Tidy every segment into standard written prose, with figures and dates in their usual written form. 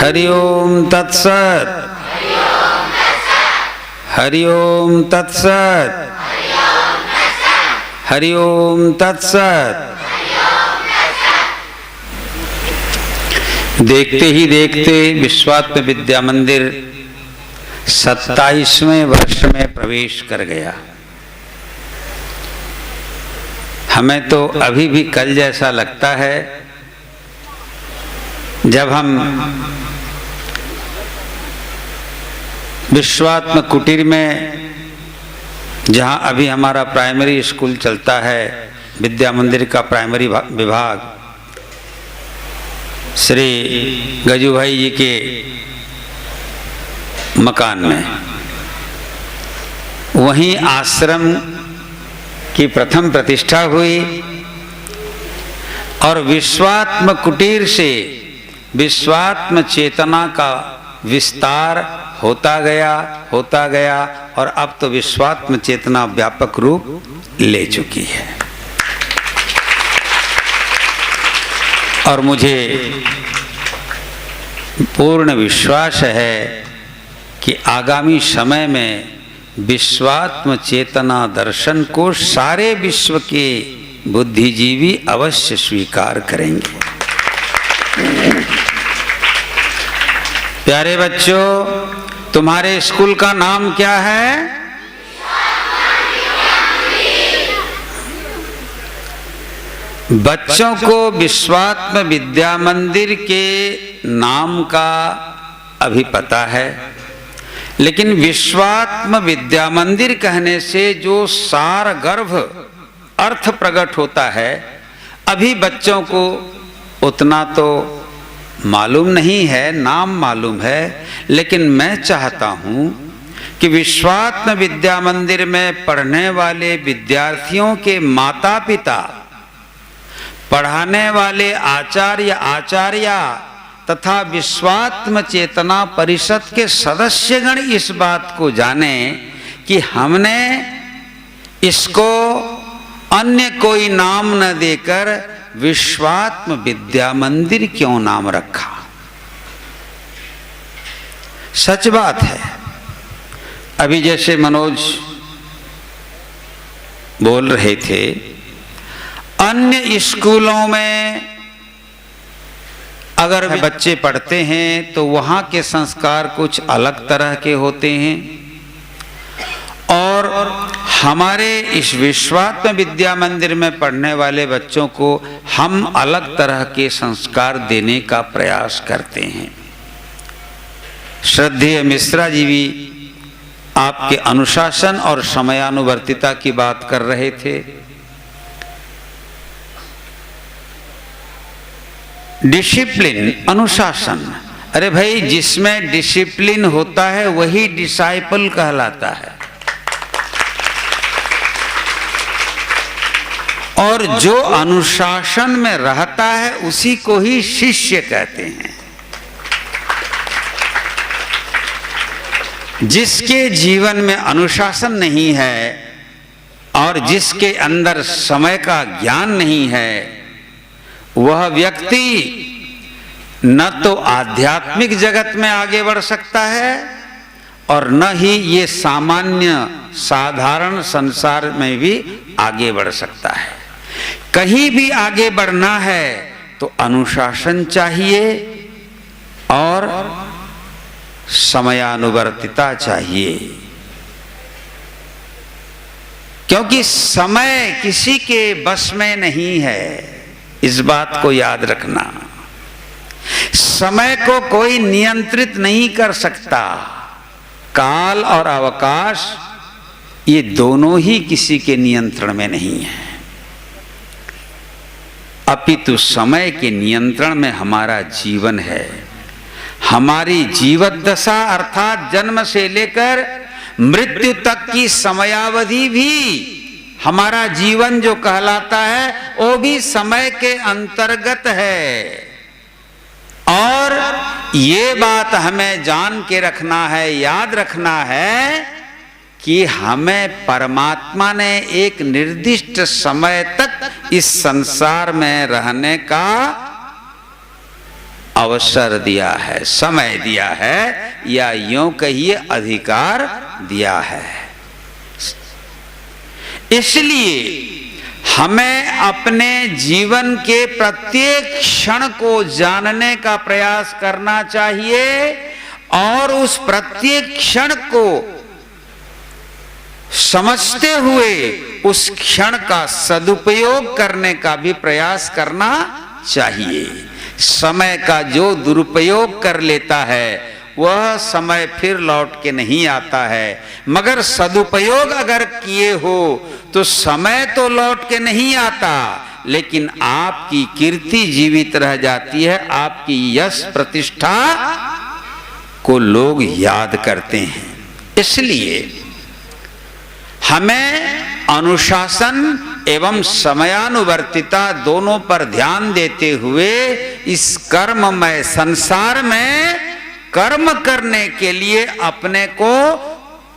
हरि ओम तत्सत। हरि ओम तत्सत। हरि ओम तत्सत। देखते ही देखते विश्वात्म विद्या मंदिर 27वें वर्ष में प्रवेश कर गया। हमें तो अभी भी कल जैसा लगता है जब हम विश्वात्म कुटीर में, जहाँ अभी हमारा प्राइमरी स्कूल चलता है, विद्या मंदिर का प्राइमरी विभाग, श्री गजू भाई जी के मकान में, वहीं आश्रम की प्रथम प्रतिष्ठा हुई और विश्वात्म कुटीर से विश्वात्म चेतना का विस्तार होता गया और अब तो विश्वात्म चेतना व्यापक रूप ले चुकी है। और मुझे पूर्ण विश्वास है कि आगामी समय में विश्वात्म चेतना दर्शन को सारे विश्व के बुद्धिजीवी अवश्य स्वीकार करेंगे। प्यारे बच्चों, तुम्हारे स्कूल का नाम क्या है? बच्चों को विश्वात्म विद्या मंदिर के नाम का अभी पता है, लेकिन विश्वात्म विद्या मंदिर कहने से जो सार गर्भ अर्थ प्रकट होता है, अभी बच्चों को उतना तो मालूम नहीं है, नाम मालूम है। लेकिन मैं चाहता हूं कि विश्वात्म विद्या मंदिर में पढ़ने वाले विद्यार्थियों के माता पिता, पढ़ाने वाले आचार्या तथा विश्वात्म चेतना परिषद के सदस्यगण इस बात को जाने कि हमने इसको अन्य कोई नाम न देकर विश्वात्म विद्या मंदिर क्यों नाम रखा। सच बात है। अभी जैसे मनोज बोल रहे थे, अन्य स्कूलों में अगर बच्चे पढ़ते हैं तो वहाँ के संस्कार कुछ अलग तरह के होते हैं और हमारे इस विश्वात्म विद्या मंदिर में पढ़ने वाले बच्चों को हम अलग तरह के संस्कार देने का प्रयास करते हैं। श्रद्धेय मिश्रा जी भी आपके अनुशासन और समयानुवर्तिता की बात कर रहे थे। डिसिप्लिन, अनुशासन, अरे भाई जिसमें डिसिप्लिन होता है वही डिसाइपल कहलाता है और जो अनुशासन में रहता है उसी को ही शिष्य कहते हैं। जिसके जीवन में अनुशासन नहीं है और जिसके अंदर समय का ज्ञान नहीं है, वह व्यक्ति न तो आध्यात्मिक जगत में आगे बढ़ सकता है और न ही ये सामान्य साधारण संसार में भी आगे बढ़ सकता है। कहीं भी आगे बढ़ना है तो अनुशासन चाहिए और समयानुवर्तिता चाहिए, क्योंकि समय किसी के बस में नहीं है। इस बात को याद रखना। समय को कोई नियंत्रित नहीं कर सकता। काल और अवकाश ये दोनों ही किसी के नियंत्रण में नहीं है, अपितु समय के नियंत्रण में हमारा जीवन है। हमारी जीवत दशा अर्थात जन्म से लेकर मृत्यु तक की समयावधि भी हमारा जीवन जो कहलाता है वो भी समय के अंतर्गत है। और ये बात हमें जान के रखना है, याद रखना है कि हमें परमात्मा ने एक निर्दिष्ट समय तक इस संसार में रहने का अवसर दिया है, समय दिया है, या यूं कहिए अधिकार दिया है। इसलिए हमें अपने जीवन के प्रत्येक क्षण को जानने का प्रयास करना चाहिए और उस प्रत्येक क्षण को समझते हुए उस क्षण का सदुपयोग करने का भी प्रयास करना चाहिए। समय का जो दुरुपयोग कर लेता है वह समय फिर लौट के नहीं आता है, मगर सदुपयोग अगर किए हो तो समय तो लौट के नहीं आता, लेकिन आपकी कीर्ति जीवित रह जाती है, आपकी यश प्रतिष्ठा को लोग याद करते हैं। इसलिए हमें अनुशासन एवं समयानुवर्तिता दोनों पर ध्यान देते हुए इस कर्ममय संसार में कर्म करने के लिए अपने को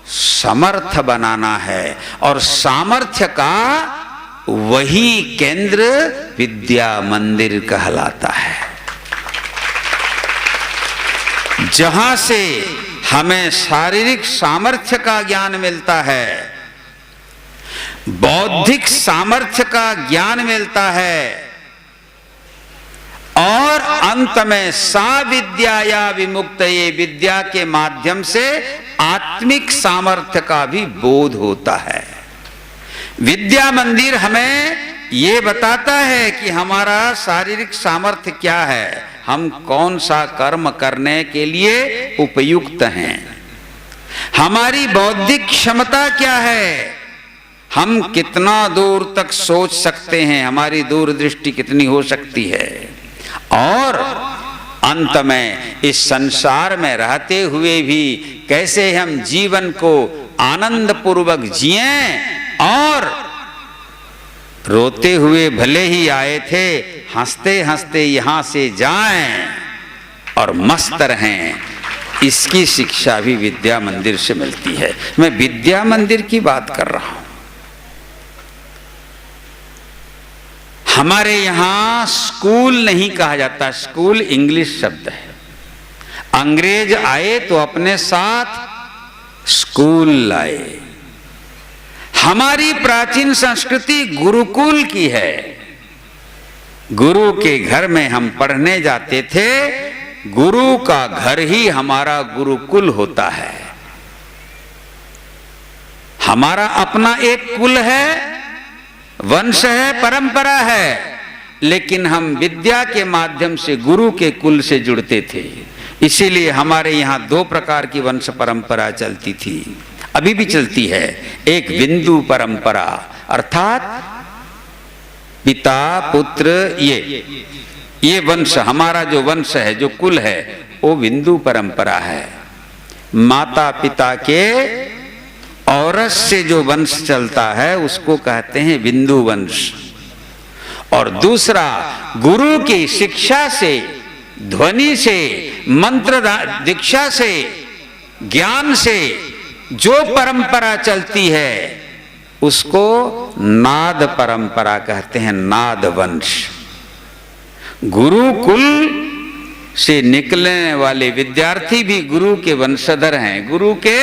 समर्थ बनाना है, और सामर्थ्य का वही केंद्र विद्या मंदिर कहलाता है, जहां से हमें शारीरिक सामर्थ्य का ज्ञान मिलता है, बौद्धिक सामर्थ्य का ज्ञान मिलता है, और अंत में सा विद्या या विमुक्त, ये विद्या के माध्यम से आत्मिक सामर्थ्य का भी बोध होता है। विद्या मंदिर हमें ये बताता है कि हमारा शारीरिक सामर्थ्य क्या है, हम कौन सा कर्म करने के लिए उपयुक्त हैं, हमारी बौद्धिक क्षमता क्या है, हम कितना दूर तक सोच सकते हैं, हमारी दूरदृष्टि कितनी हो सकती है, और अंत में इस संसार में रहते हुए भी कैसे हम जीवन को आनंद पूर्वक जिएं, और रोते हुए भले ही आए थे, हंसते हंसते यहां से जाएं और मस्त रहें, इसकी शिक्षा भी विद्या मंदिर से मिलती है। मैं विद्या मंदिर की बात कर रहा हूं। हमारे यहां स्कूल नहीं कहा जाता, स्कूल इंग्लिश शब्द है। अंग्रेज आए तो अपने साथ स्कूल लाए। हमारी प्राचीन संस्कृति गुरुकुल की है। गुरु के घर में हम पढ़ने जाते थे, गुरु का घर ही हमारा गुरुकुल होता है। हमारा अपना एक कुल है, वंश है, परंपरा है, लेकिन हम विद्या के माध्यम से गुरु के कुल से जुड़ते थे। इसीलिए हमारे यहाँ दो प्रकार की वंश परंपरा चलती थी, अभी भी चलती है। एक बिंदु परंपरा, अर्थात पिता पुत्र, ये वंश, हमारा जो वंश है, जो कुल है, वो बिंदु परंपरा है। माता पिता के औरस से जो वंश चलता है उसको कहते हैं बिंदु वंश। और दूसरा, गुरु की शिक्षा से, ध्वनि से, मंत्र दीक्षा से, ज्ञान से जो परंपरा चलती है उसको नाद परंपरा कहते हैं, नाद वंश। गुरुकुल से निकलने वाले विद्यार्थी भी गुरु के वंशधर हैं, गुरु के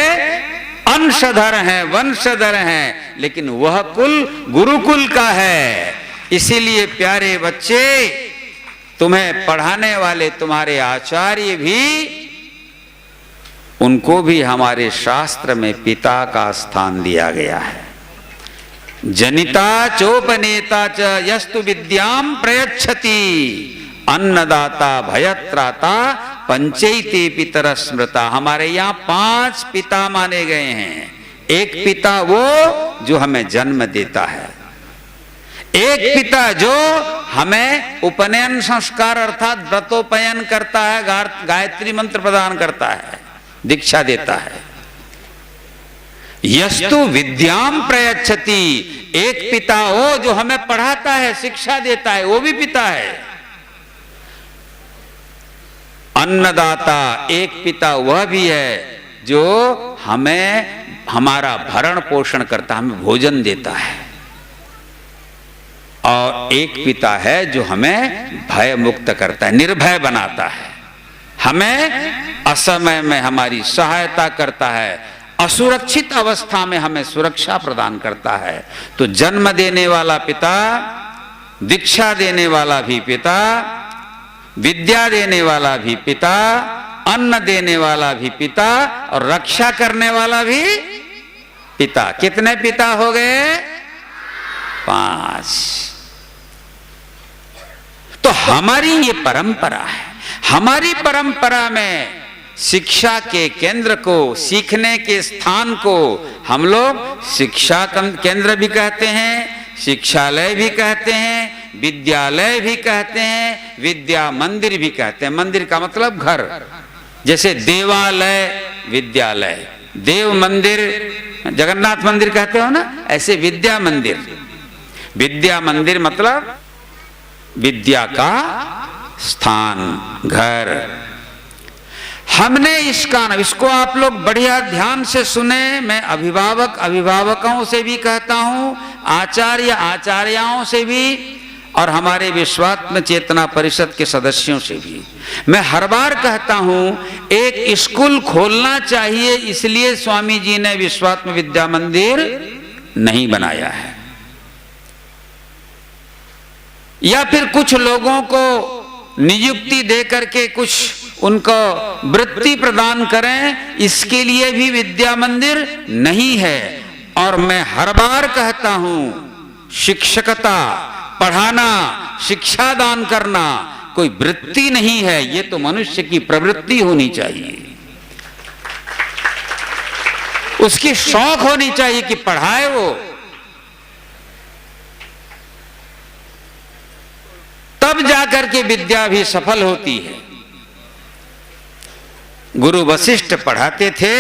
अंशधर हैं, वंशधर हैं, लेकिन वह कुल गुरुकुल का है। इसीलिए प्यारे बच्चे, तुम्हें पढ़ाने वाले तुम्हारे आचार्य भी, उनको भी हमारे शास्त्र में पिता का स्थान दिया गया है। जनिता चोपनेता च यस्तु विद्याम प्रयच्छति, अन्नदाता भयत्राता पंचैते पितर स्मृता। हमारे यहाँ 5 पिता माने गए हैं। एक पिता वो जो हमें जन्म देता है, एक पिता जो हमें उपनयन संस्कार अर्थात व्रतोपयन करता है, गायत्री मंत्र प्रदान करता है, दीक्षा देता है। यस्तु विद्याम प्रयच्छति, एक पिता वो जो हमें पढ़ाता है, शिक्षा देता है, वो भी पिता है। अन्नदाता, एक पिता वह भी है जो हमें हमारा भरण पोषण करता है, हमें भोजन देता है। और एक पिता है जो हमें भय मुक्त करता है, निर्भय बनाता है, हमें असमय में हमारी सहायता करता है, असुरक्षित अवस्था में हमें सुरक्षा प्रदान करता है। तो जन्म देने वाला पिता, दीक्षा देने वाला भी पिता, विद्या देने वाला भी पिता, अन्न देने वाला भी पिता और रक्षा करने वाला भी पिता। कितने पिता हो गए? 5। तो हमारी ये परंपरा है। हमारी परंपरा में शिक्षा के केंद्र को, सीखने के स्थान को हम लोग शिक्षा केंद्र भी कहते हैं, शिक्षालय भी कहते हैं, विद्यालय भी कहते हैं, विद्या मंदिर भी कहते हैं। मंदिर का मतलब घर, जैसे देवालय विद्यालय, देव मंदिर जगन्नाथ मंदिर कहते हो ना, ऐसे विद्या मंदिर। विद्या मंदिर मतलब विद्या का स्थान, घर। हमने इसको आप लोग बढ़िया ध्यान से सुने। मैं अभिभावकों से भी कहता हूं, आचार्य आचार्याओं से भी, और हमारे विश्वात्म चेतना परिषद के सदस्यों से भी मैं हर बार कहता हूं, एक स्कूल खोलना चाहिए, इसलिए स्वामी जी ने विश्वात्म विद्या मंदिर नहीं बनाया है। या फिर कुछ लोगों को नियुक्ति दे करके कुछ उनको वृत्ति प्रदान करें, इसके लिए भी विद्या मंदिर नहीं है। और मैं हर बार कहता हूं, शिक्षकता, पढ़ाना, शिक्षा दान करना कोई वृत्ति नहीं है, ये तो मनुष्य की प्रवृत्ति होनी चाहिए। उसकी शौक होनी चाहिए कि पढ़ाए वो, तब जाकर के विद्या भी सफल होती है। गुरु वशिष्ठ पढ़ाते थे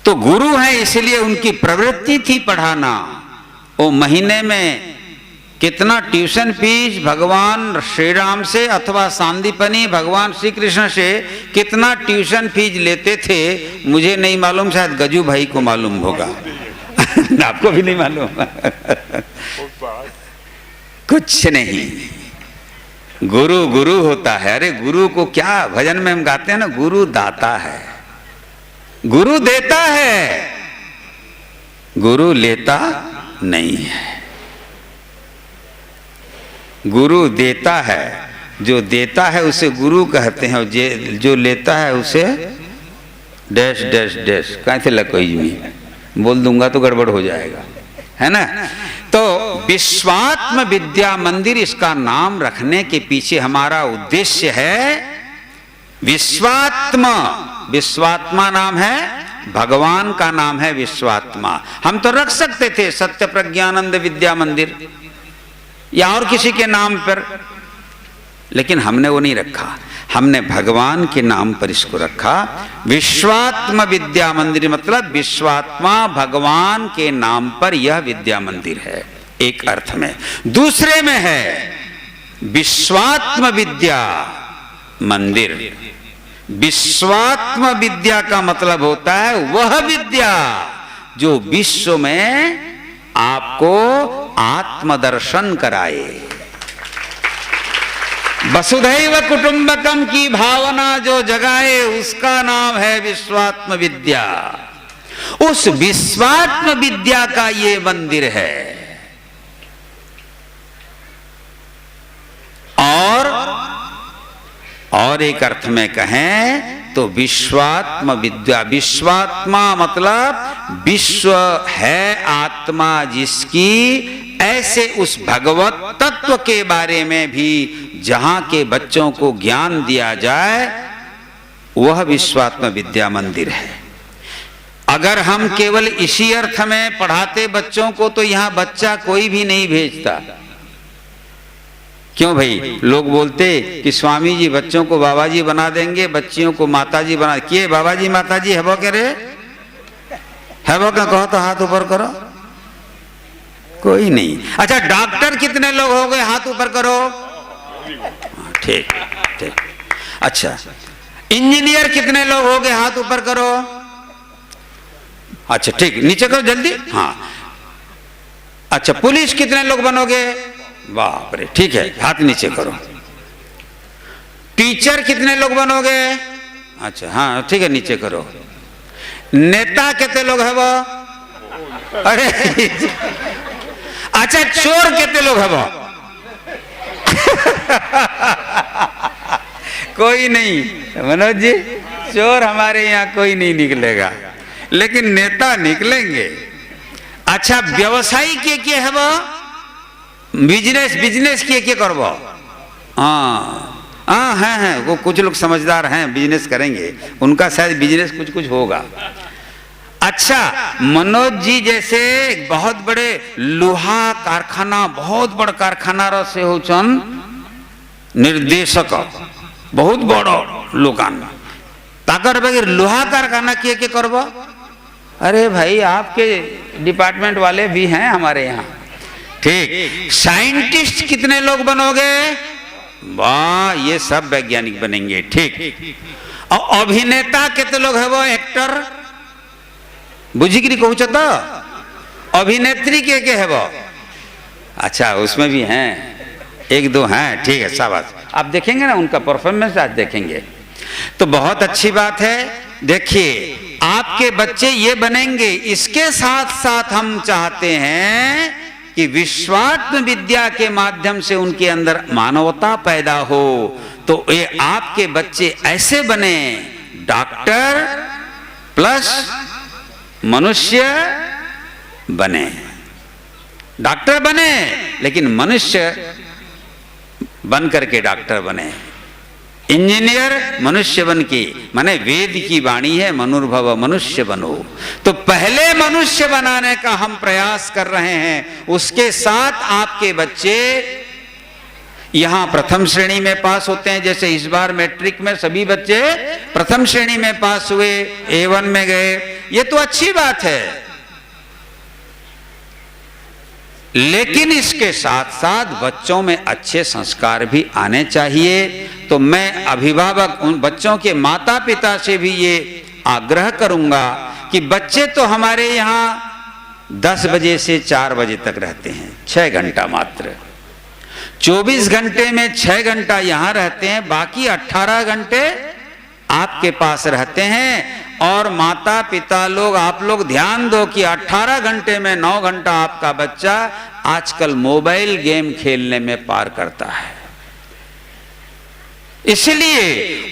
तो गुरु हैं, इसलिए उनकी प्रवृत्ति थी पढ़ाना। वो महीने में कितना ट्यूशन फीस भगवान श्री राम से अथवा सांदीपनी भगवान श्री कृष्ण से कितना ट्यूशन फीस लेते थे, मुझे नहीं मालूम, शायद गजू भाई को मालूम होगा। आपको भी नहीं मालूम? कुछ नहीं, गुरु गुरु होता है। अरे गुरु को क्या, भजन में हम गाते हैं ना, गुरु दाता है, गुरु देता है, गुरु लेता नहीं है। गुरु देता है, जो देता है उसे गुरु कहते हैं, और जो लेता है उसे डैश डैश डैश। कैसे लकोई में बोल दूंगा तो गड़बड़ हो जाएगा, है ना। तो विश्वात्म विद्या मंदिर, इसका नाम रखने के पीछे हमारा उद्देश्य है विश्वात्मा। विश्वात्मा नाम है, भगवान का नाम है विश्वात्मा। हम तो रख सकते थे सत्य प्रज्ञानंद विद्या मंदिर या और किसी के नाम पर, लेकिन हमने वो नहीं रखा। हमने भगवान के नाम पर इसको रखा, विश्वात्म विद्या मंदिर, मतलब विश्वात्मा भगवान के नाम पर यह विद्या मंदिर है, एक अर्थ में। दूसरे में है विश्वात्म विद्या मंदिर। विश्वात्म विद्या का मतलब होता है वह विद्या जो विश्व में आपको आत्मदर्शन कराए। वसुधैव कुटुंबकम की भावना जो जगाए, उसका नाम है विश्वात्म विद्या। उस विश्वात्म विद्या का ये मंदिर है। और एक अर्थ में कहें तो विश्वात्म विद्या, विश्वात्मा मतलब विश्व है आत्मा जिसकी, ऐसे उस भगवत तत्व के बारे में भी जहां के बच्चों को ज्ञान दिया जाए, वह विश्वात्म विद्या मंदिर है। अगर हम केवल इसी अर्थ में पढ़ाते बच्चों को, तो यहां बच्चा कोई भी नहीं भेजता। क्यों भाई? लोग बोलते कि स्वामी जी बच्चों को बाबा जी बना देंगे, बच्चियों को माता जी बना। किए बाबा जी माता जी है वो कह रहे, है वो क्या? कहो तो हाथ ऊपर करो। कोई नहीं। अच्छा, डॉक्टर कितने लोग हो गए? हाथ ऊपर करो। ठीक ठीक। अच्छा, इंजीनियर कितने लोग हो गए? हाथ ऊपर करो। अच्छा ठीक, नीचे करो जल्दी। हाँ, अच्छा, पुलिस कितने लोग बनोगे? बाप रे, ठीक है, हाथ नीचे करो। टीचर कितने लोग बनोगे? अच्छा हाँ ठीक है, नीचे करो। नेता कितने लोग है वो? अरे अच्छा, चोर कितने लोग है वो? कोई नहीं मनोज जी, चोर हमारे यहाँ कोई नहीं निकलेगा, लेकिन नेता निकलेंगे। अच्छा, व्यवसायी के है वो? बिजनेस के करबो? हाँ हैं वो कुछ लोग समझदार हैं, बिजनेस करेंगे, उनका शायद बिजनेस कुछ होगा। अच्छा, मनोज जी जैसे बहुत बड़े लोहा कारखाना, बहुत बड़ा कारखाना से हो चन निर्देशक, बहुत बड़ा लोकान ताकर बगैर लोहा कारखाना के करबो? अरे भाई, आपके डिपार्टमेंट वाले भी हैं हमारे यहाँ। ठीक, साइंटिस्ट कितने लोग बनोगे? वाह, ये सब वैज्ञानिक बनेंगे। ठीक, और अभिनेता कितने लोग है वो? एक्टर बुझिगिरी कहूँ तो अभिनेत्री के है वो? अच्छा, उसमें भी हैं, एक दो हैं। ठीक है, शाबाश। आप देखेंगे ना उनका परफॉर्मेंस, आज देखेंगे तो बहुत अच्छी बात है। देखिए, आपके बच्चे ये बनेंगे। इसके साथ साथ हम चाहते हैं कि विश्वात्म विद्या के माध्यम से उनके अंदर मानवता पैदा हो। तो ये आपके बच्चे ऐसे बने, डॉक्टर प्लस मनुष्य बने। डॉक्टर बने लेकिन मनुष्य बन करके डॉक्टर बने। इंजीनियर मनुष्य बन के, माने वेद की वाणी है, मनुर्भव मनुष्य बनो। तो पहले मनुष्य बनाने का हम प्रयास कर रहे हैं। उसके साथ आपके बच्चे यहाँ प्रथम श्रेणी में पास होते हैं। जैसे इस बार मैट्रिक में सभी बच्चे प्रथम श्रेणी में पास हुए, A1 में गए, ये तो अच्छी बात है। लेकिन इसके साथ साथ बच्चों में अच्छे संस्कार भी आने चाहिए। तो मैं अभिभावक, उन बच्चों के माता पिता से भी ये आग्रह करूंगा कि बच्चे तो हमारे यहाँ 10 बजे से 4 बजे तक रहते हैं, 6 घंटा मात्र। 24 घंटे में 6 घंटा यहाँ रहते हैं, बाकी 18 घंटे आपके पास रहते हैं। और माता पिता लोग, आप लोग ध्यान दो कि 18 घंटे में 9 घंटा आपका बच्चा आजकल मोबाइल गेम खेलने में पार करता है। इसलिए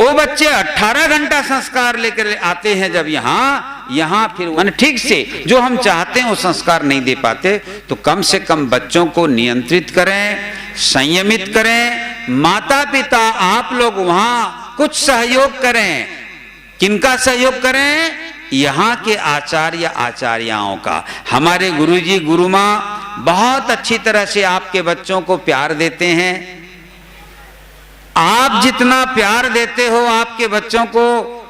वो बच्चे 18 घंटा संस्कार लेकर आते हैं जब यहाँ फिर माने ठीक से जो हम चाहते हैं वो संस्कार नहीं दे पाते। तो कम से कम बच्चों को नियंत्रित करें, संयमित करें। माता पिता आप लोग वहां कुछ सहयोग करें। किनका सहयोग करें? यहाँ के आचार्य आचार्याओं का। हमारे गुरुजी गुरुमाँ बहुत अच्छी तरह से आपके बच्चों को प्यार देते हैं। आप जितना प्यार देते हो आपके बच्चों को,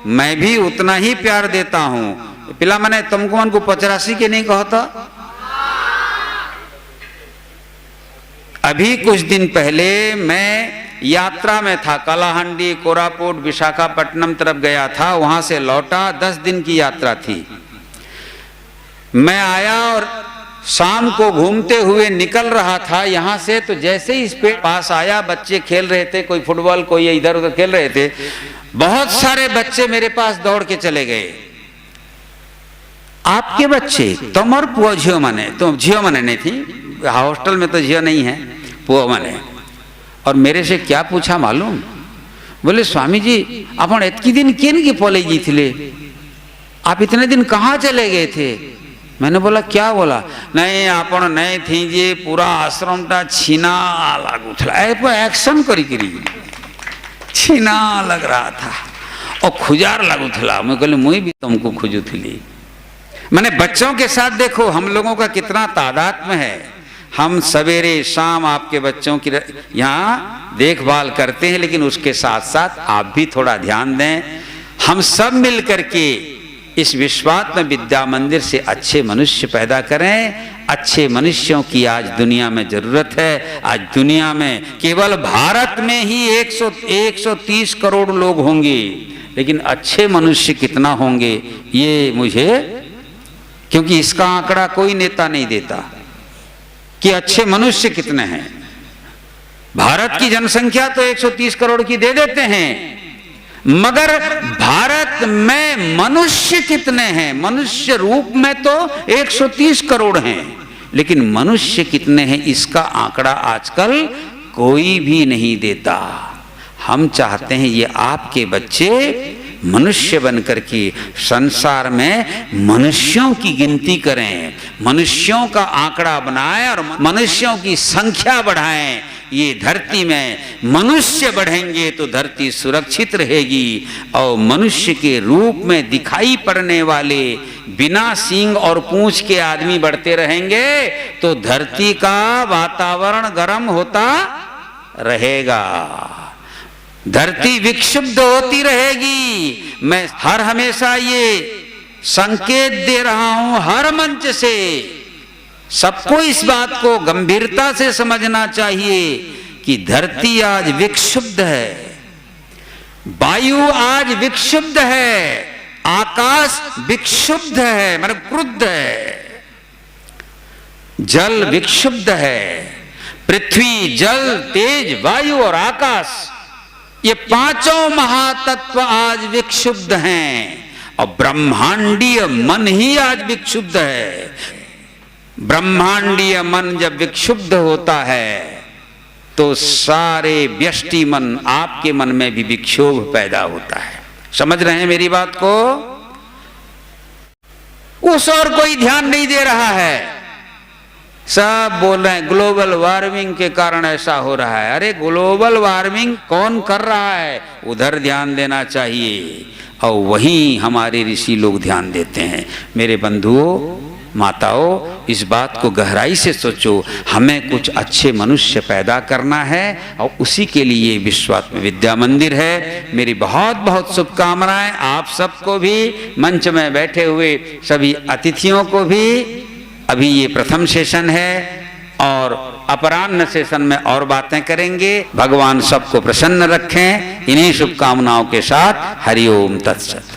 मैं भी उतना ही प्यार देता हूं। पिला मैंने तुमको मन को 85 के नहीं कहता। अभी कुछ दिन पहले मैं यात्रा में था, कलाहंडी, कोरापुट, विशाखापट्टनम तरफ गया था, वहां से लौटा। 10 दिन की यात्रा थी। मैं आया और शाम को घूमते हुए निकल रहा था यहाँ से, तो जैसे ही इस पे पास आया, बच्चे खेल रहे थे, कोई फुटबॉल कोई इधर उधर खेल रहे थे। बहुत सारे बच्चे मेरे पास दौड़ के चले गए। आपके बच्चे? तुमर पुआ झियो माने, तुम झियो माने नहीं थी, हॉस्टल में तो झियो नहीं है, पुआ माने। और मेरे से क्या पूछा मालूम? बोले स्वामी जी अपन इतनी दिन किन की पले जी थे, आप इतने दिन कहाँ चले गए थे? मैंने बोला क्या बोला? नहीं आपण नहीं थी जे पूरा आश्रम टा छीना लागू था, एक्शन करी छीना लग रहा था और खुजार लागू था। मैं कहली मुई भी तुमको खुजू थी। मैंने बच्चों के साथ देखो हम लोगों का कितना तादात्म्य है। हम सवेरे शाम आपके बच्चों की यहाँ देखभाल करते हैं, लेकिन उसके साथ साथ आप भी थोड़ा ध्यान दें। हम सब मिल करके इस विश्वात्म विद्या मंदिर से अच्छे मनुष्य पैदा करें। अच्छे मनुष्यों की आज दुनिया में जरूरत है। आज दुनिया में केवल भारत में ही 130 करोड़ लोग होंगे, लेकिन अच्छे मनुष्य कितना होंगे ये मुझे, क्योंकि इसका आंकड़ा कोई नेता नहीं देता। कि अच्छे मनुष्य कितने हैं। भारत की जनसंख्या तो 130 करोड़ की दे देते हैं, मगर भारत में मनुष्य कितने हैं? मनुष्य रूप में तो 130 करोड़ हैं, लेकिन मनुष्य कितने हैं इसका आंकड़ा आजकल कोई भी नहीं देता। हम चाहते हैं ये आपके बच्चे मनुष्य बनकर के संसार में मनुष्यों की गिनती करें, मनुष्यों का आंकड़ा बनाएं और मनुष्यों की संख्या बढ़ाएं। ये धरती में मनुष्य बढ़ेंगे तो धरती सुरक्षित रहेगी, और मनुष्य के रूप में दिखाई पड़ने वाले बिना सींग और पूंछ के आदमी बढ़ते रहेंगे तो धरती का वातावरण गर्म होता रहेगा, धरती विक्षुब्ध होती रहेगी। मैं हर हमेशा ये संकेत दे रहा हूं हर मंच से, सबको इस बात को गंभीरता से समझना चाहिए कि धरती आज विक्षुब्ध है, वायु आज विक्षुब्ध है, आकाश विक्षुब्ध है, मतलब क्रुद्ध है, जल विक्षुब्ध है, पृथ्वी, जल, तेज, वायु और आकाश, ये पांचों महातत्व आज विक्षुब्ध हैं, और ब्रह्मांडीय मन ही आज विक्षुब्ध है। ब्रह्मांडीय मन जब विक्षुब्ध होता है तो सारे व्यष्टि मन, आपके मन में भी विक्षोभ पैदा होता है। समझ रहे हैं मेरी बात को? उस और कोई ध्यान नहीं दे रहा है, सब बोल रहे हैं ग्लोबल वार्मिंग के कारण ऐसा हो रहा है। अरे ग्लोबल वार्मिंग कौन कर रहा है, उधर ध्यान देना चाहिए, और वहीं हमारे ऋषि लोग ध्यान देते हैं। मेरे बंधुओं, माताओं, इस बात को गहराई से सोचो, हमें कुछ अच्छे मनुष्य पैदा करना है, और उसी के लिए विश्वात्म विद्या मंदिर है। मेरी बहुत बहुत शुभकामनाएं आप सबको भी, मंच में बैठे हुए सभी अतिथियों को भी। अभी ये प्रथम सेशन है और अपराह्न सेशन में और बातें करेंगे। भगवान सबको प्रसन्न रखें। इन्हीं शुभकामनाओं के साथ हरि ओम तत्सत।